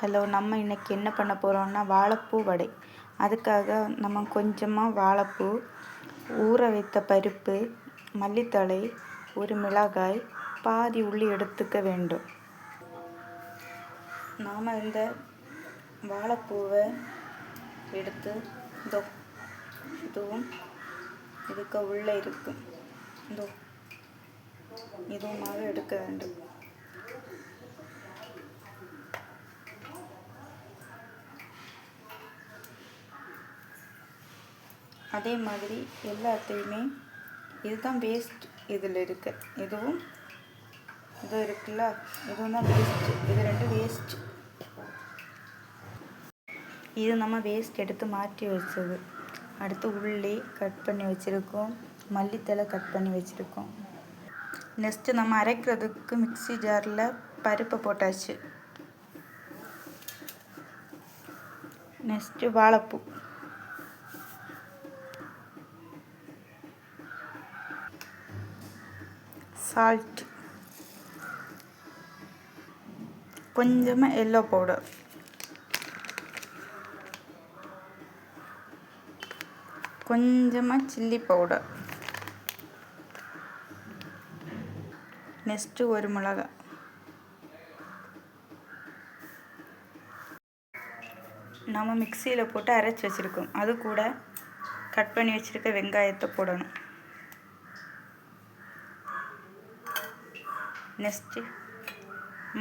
Hello, நம்ம இன்னைக்கு என்ன பண்ண போகிறோம்னா வாழைப்பூ வடை. அதுக்காக நம்ம கொஞ்சமாக வாழைப்பூ, ஊற வைத்த பருப்பு, மல்லித்தழை, ஒரு மிளகாய், பாதி உள்ளி எடுத்துக்க வேண்டும். நாம் இந்த வாழைப்பூவை எடுத்து இதுவும் இதுக்கு உள்ளே இருக்கும் இதுவுமாக எடுக்க வேண்டும். அதே மாதிரி எல்லாத்தையுமே இதுதான் வேஸ்ட் இதில் இருக்கு. இதுவும் இது இருக்குல்ல, இதுவும் தான் வேஸ்ட்டு. இது ரெண்டும் வேஸ்ட். இது நம்ம வேஸ்ட் எடுத்து மாற்றி வச்சது. அடுத்து உள்ளி கட் பண்ணி வச்சுருக்கோம், மல்லித்தழை கட் பண்ணி வச்சுருக்கோம். நெக்ஸ்ட்டு நம்ம அரைக்கிறதுக்கு மிக்ஸி ஜாரில் பருப்பை போட்டாச்சு. நெக்ஸ்ட்டு வாழைப்பூ, சால்ட், கொஞ்சமாக எல்லோ பவுடர், கொஞ்சமாக சில்லி பவுடர், நெக்ஸ்ட்டு ஒரு மிளகாய். நம்ம மிக்சியில் போட்டு அரைச்சி வச்சுருக்கோம். அது கூட கட் பண்ணி வச்சுருக்க வெங்காயத்தை போடணும். நெக்ஸ்ட்டு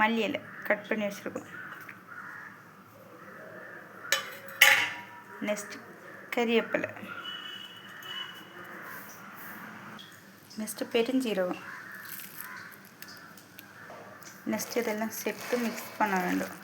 மல்லி இலை கட் பண்ணி வச்சுருக்கோம். நெக்ஸ்ட்டு கறிவேப்பிலை, நெக்ஸ்ட்டு பெருஞ்சீரகம். நெக்ஸ்ட் இதெல்லாம் சேர்த்து மிக்ஸ் பண்ண வேண்டும்.